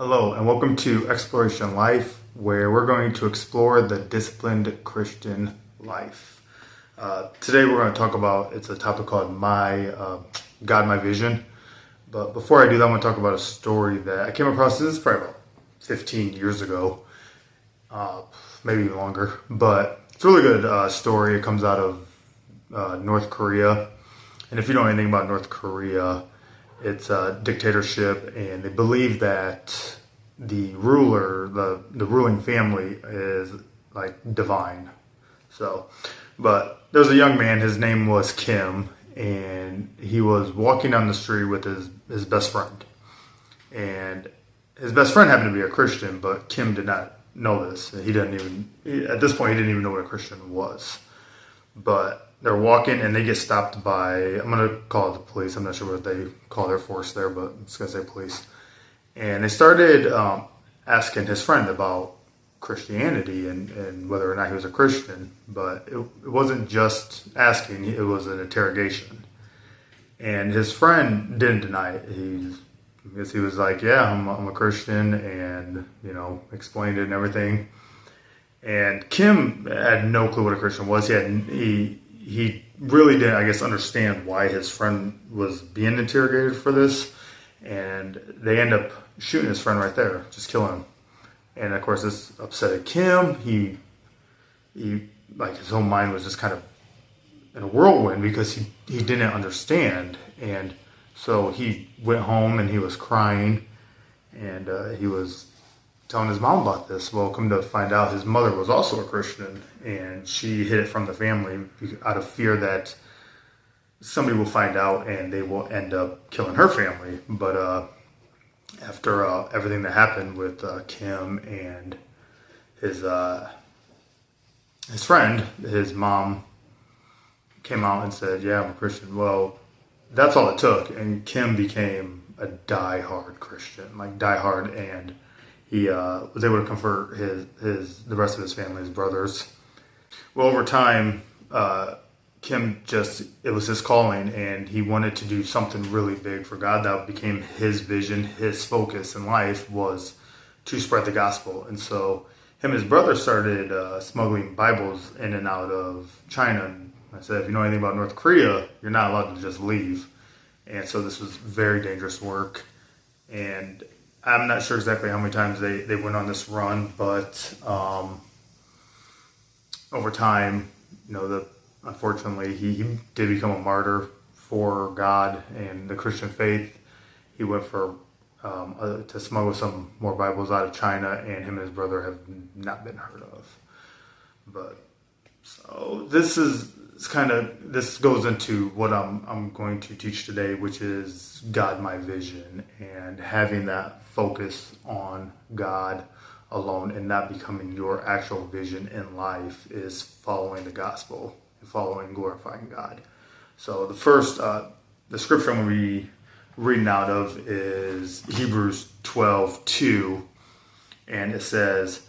Hello, and welcome to Exploration Life, where we're going to explore the disciplined Christian life. Today we're going to talk about, it's a topic called God, My Vision. But before I do that, I want to talk about a story that I came across. This is probably about 15 years ago, maybe even longer. But it's a really good story. It comes out of North Korea. And if you know anything about North Korea, it's a dictatorship, and they believe that the ruler, the ruling family, is like divine. But there was a young man. His name was Kim, and he was walking down the street with his best friend. And his best friend happened to be a Christian, but Kim did not know this. At this point, he didn't even know what a Christian was. But they're walking and they get stopped by, I'm going to call it the police. I'm not sure what they call their force there, but I'm just going to say police. And they started asking his friend about Christianity and whether or not he was a Christian. But it wasn't just asking, it was an interrogation. And his friend didn't deny it. He was like, yeah, I'm a Christian, and, explained it and everything. And Kim had no clue what a Christian was. He really didn't, I guess, understand why his friend was being interrogated for this. And they end up shooting his friend right there, just killing him. And of course, this upset Kim. He his whole mind was just kind of in a whirlwind because he didn't understand. And so he went home and he was crying, and he was telling his mom about this. Well, come to find out, his mother was also a Christian, and she hid it from the family out of fear that somebody will find out and they will end up killing her family. But after everything that happened with Kim and his friend, his mom came out and said, yeah, I'm a Christian. Well, that's all it took, and Kim became a diehard Christian, like diehard, and he was able to convert the rest of his family, his brothers. Well, over time, Kim it was his calling, and he wanted to do something really big for God. That became his vision. His focus in life was to spread the gospel. And so him and his brother started smuggling Bibles in and out of China. And I said, if you know anything about North Korea, you're not allowed to just leave. And so this was very dangerous work. And I'm not sure exactly how many times they went on this run, but over time, unfortunately, he did become a martyr for God and the Christian faith. He went to smuggle some more Bibles out of China, and him and his brother have not been heard of. But so this goes into what I'm going to teach today, which is God, My Vision, and having that focus on God alone and not becoming your actual vision in life is following the gospel and following, glorifying God. So the first, the scripture I'm going to be reading out of is Hebrews 12:2, and it says,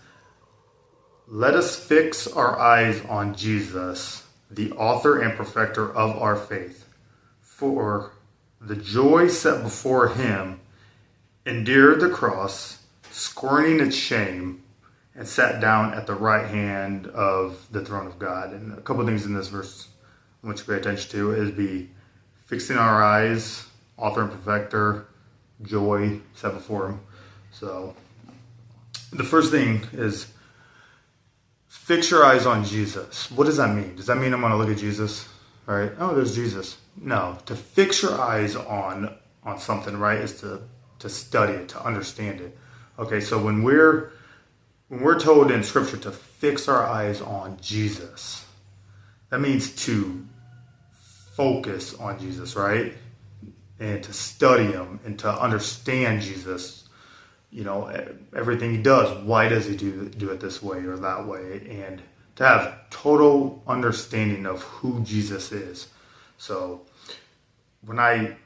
"Let us fix our eyes on Jesus, the author and perfecter of our faith, for the joy set before him endured the cross, scorning its shame, and sat down at the right hand of the throne of God." And a couple of things in this verse I want you to pay attention to is be fixing our eyes, author and perfecter, joy set before him. So the first thing is fix your eyes on Jesus. What does that mean? Does that mean I'm going to look at Jesus? All right. Oh, there's Jesus. No. To fix your eyes on something, right, is to study it, to understand it. Okay, so when we're told in Scripture to fix our eyes on Jesus, that means to focus on Jesus, right? And to study him and to understand Jesus, everything he does. Why does he do it this way or that way? And to have total understanding of who Jesus is. So when I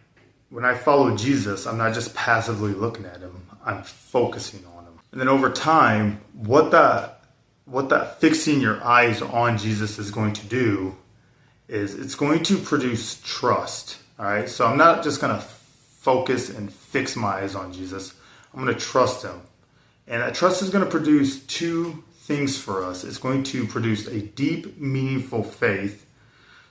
follow Jesus, I'm not just passively looking at him. I'm focusing on him. And then over time, what that fixing your eyes on Jesus is going to do is it's going to produce trust. All right. So I'm not just going to focus and fix my eyes on Jesus. I'm going to trust him. And that trust is going to produce two things for us. It's going to produce a deep, meaningful faith.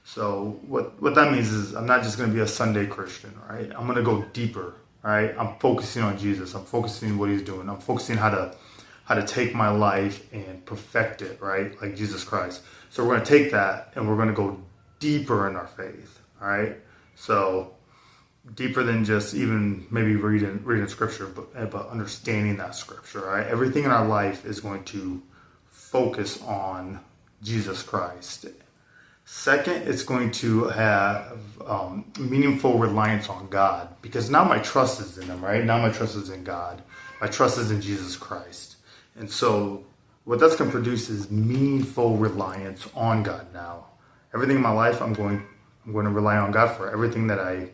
So what that means is I'm not just going to be a Sunday Christian, right? I'm going to go deeper, right? I'm focusing on Jesus. I'm focusing on what he's doing. I'm focusing how to take my life and perfect it, right? Like Jesus Christ. So we're going to take that and we're going to go deeper in our faith, all right? So deeper than just even maybe reading scripture, but understanding that scripture, right? Everything in our life is going to focus on Jesus Christ. Second, it's going to have meaningful reliance on God, because now my trust is in him, right? Now my trust is in God. My trust is in Jesus Christ. And so what that's going to produce is meaningful reliance on God now. Everything in my life, I'm going to rely on God for. Everything that I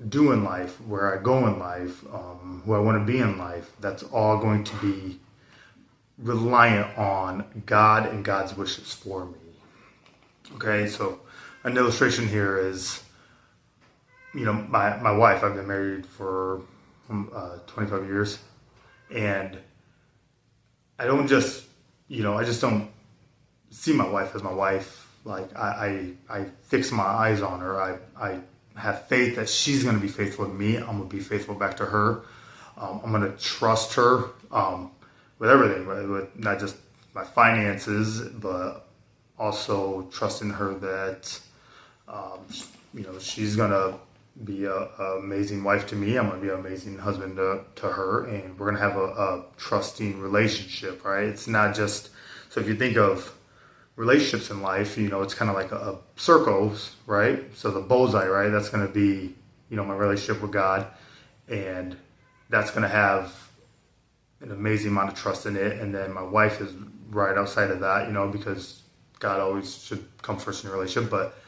do in life, where I go in life, who I want to be in life, that's all going to be reliant on God and God's wishes for me. Okay, so an illustration here is, my wife, I've been married for 25 years, and I don't just, I just don't see my wife as my wife. Like I fix my eyes on her. I have faith that she's going to be faithful to me. I'm going to be faithful back to her. I'm going to trust her with everything, right? With not just my finances, but also trusting her that, she's going to be an amazing wife to me. I'm going to be an amazing husband to her, and we're going to have a trusting relationship, right? It's not just, so if you think of relationships in life, it's kind of like a circle, right? So the bullseye, right? That's going to be, my relationship with God, and that's going to have an amazing amount of trust in it. And then my wife is right outside of that, because God always should come first in your relationship, but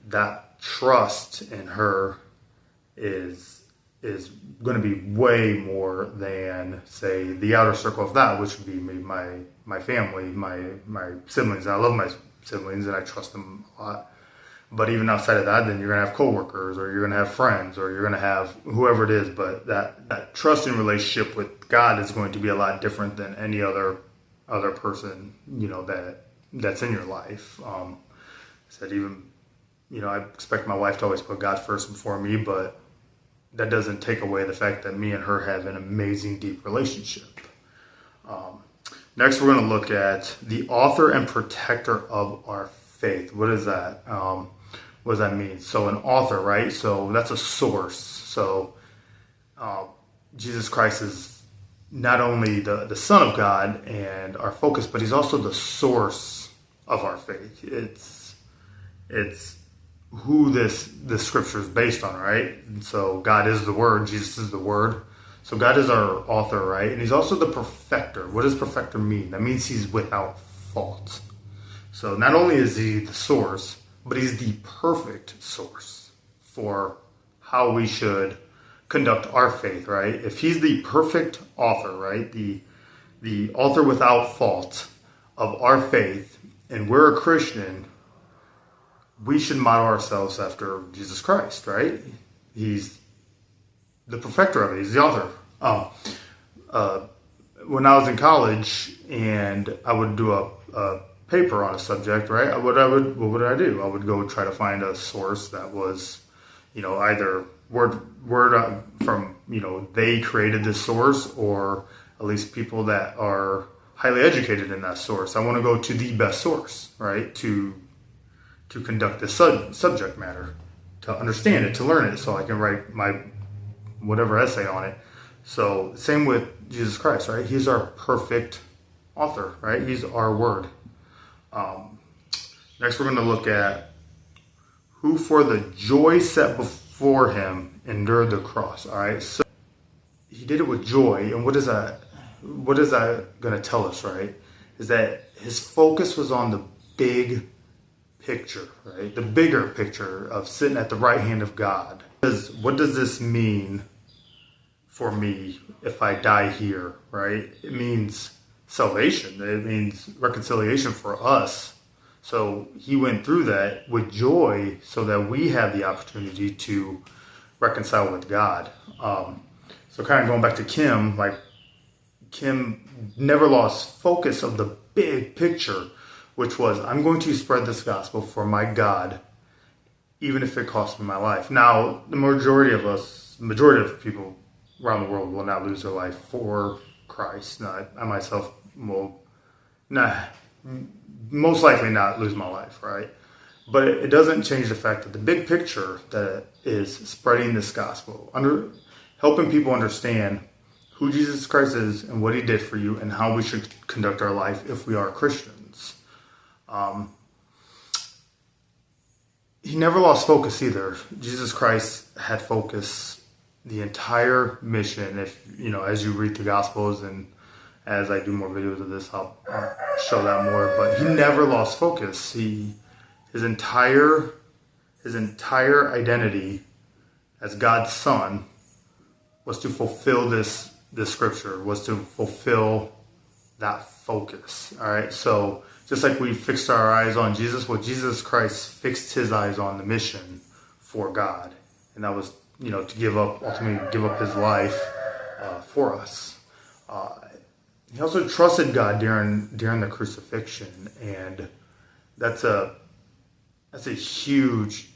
that trust in her is going to be way more than, say, the outer circle of that, which would be my family, my siblings. I love my siblings and I trust them a lot. But even outside of that, then you're going to have coworkers, or you're going to have friends, or you're going to have whoever it is. But that trusting relationship with God is going to be a lot different than any other person, that's in your life. I expect my wife to always put God first before me, but that doesn't take away the fact that me and her have an amazing, deep relationship. Next, we're going to look at the author and protector of our faith. What is that? What does that mean? So an author, right? So that's a source. So Jesus Christ is not only the Son of God and our focus, but he's also the source of our faith. It's who this scripture is based on, right? And so God is the Word, Jesus is the Word. So God is our author, right? And he's also the perfecter. What does perfecter mean? That means he's without fault. So not only is he the source, but he's the perfect source for how we should conduct our faith, right? If he's the perfect author, right? The author without fault of our faith, and we're a Christian, we should model ourselves after Jesus Christ, right? He's the perfecter of it. He's the author. When I was in college and I would do a paper on a subject, right? What would I do? I would go try to find a source that was, either word from, they created this source, or at least people that are highly educated in that source. I want to go to the best source, right? To conduct this subject matter, to understand it, to learn it, so I can write my whatever essay on it. So same with Jesus Christ, right? He's our perfect author, right? He's our Word. Next, we're going to look at who for the joy set before him endured the cross. All right, so he did it with joy, and what is that going to tell us, right? Is that his focus was on the big picture, right? The bigger picture of sitting at the right hand of God. What does this mean for me if I die here, right? It means salvation. It means reconciliation for us. So he went through that with joy so that we have the opportunity to reconcile with God. So kind of going back to Kim, like Kim never lost focus of the big picture, which was, I'm going to spread this gospel for my God, even if it costs me my life. Now, the majority of people around the world will not lose their life for Christ. Now, I myself will most likely not lose my life, right? But it doesn't change the fact that the big picture that is spreading this gospel, helping people understand who Jesus Christ is and what he did for you and how we should conduct our life if we are Christians. He never lost focus either. Jesus Christ had focus the entire mission. If as you read the Gospels and as I do more videos of this, I'll show that more. But he never lost focus. His entire identity as God's Son was to fulfill this scripture, was to fulfill that focus. All right. So just like we fixed our eyes on Jesus, well, Jesus Christ fixed his eyes on the mission for God, and that was to ultimately give up his life for us. He also trusted God during the crucifixion, and that's a huge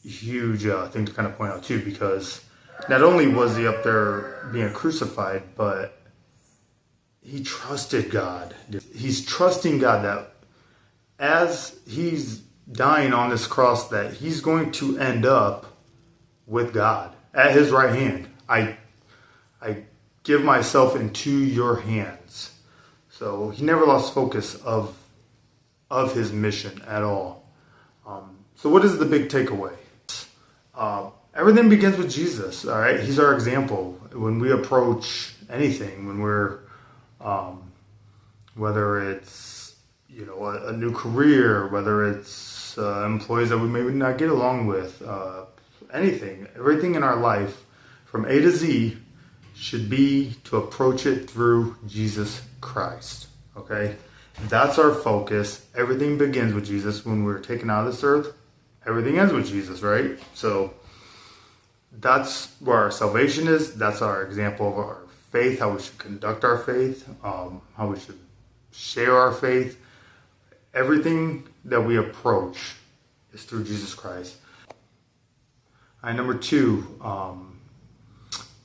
thing to kind of point out too, because not only was he up there being crucified, but he trusted God. He's trusting God that as he's dying on this cross, that he's going to end up with God at his right hand. I give myself into your hands. So he never lost focus of his mission at all. So what is the big takeaway? Everything begins with Jesus. All right, he's our example when we approach anything. When we're whether it's a new career, whether it's employees that we maybe not get along with, everything in our life from A to Z should be to approach it through Jesus Christ. Okay, that's our focus. Everything begins with Jesus. When we're taken out of this earth, everything ends with Jesus, right? So that's where our salvation is. That's our example of our faith, how we should conduct our faith, how we should share our faith. Everything that we approach is through Jesus Christ. And number 2,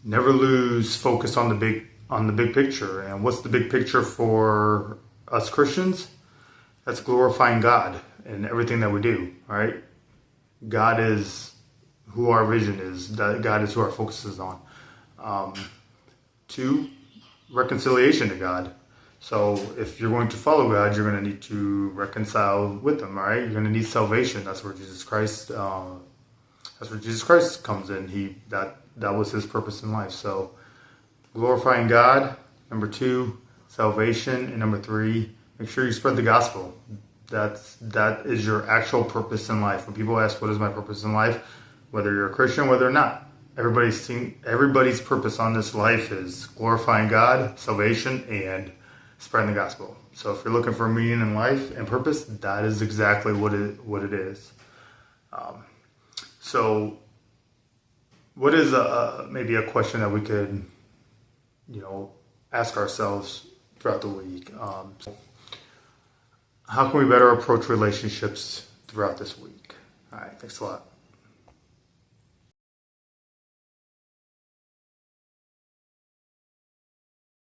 never lose focus on the big picture. And what's the big picture for us Christians? That's glorifying God in everything that we do. Right? God is who our vision is. God is who our focus is on. 2, reconciliation to God. So if you're going to follow God, you're going to need to reconcile with Him. Right? You're going to need salvation. That's where Jesus Christ. That's where Jesus Christ comes in. That was his purpose in life. So glorifying God. Number 2, salvation. And number 3, make sure you spread the gospel. That is your actual purpose in life. When people ask, what is my purpose in life? Whether you're a Christian, whether or not, everybody's purpose on this life is glorifying God, salvation, and spreading the gospel. So if you're looking for meaning in life and purpose, that is exactly what it is. So what is maybe a question that we could, ask ourselves throughout the week? How can we better approach relationships throughout this week? All right, thanks a lot.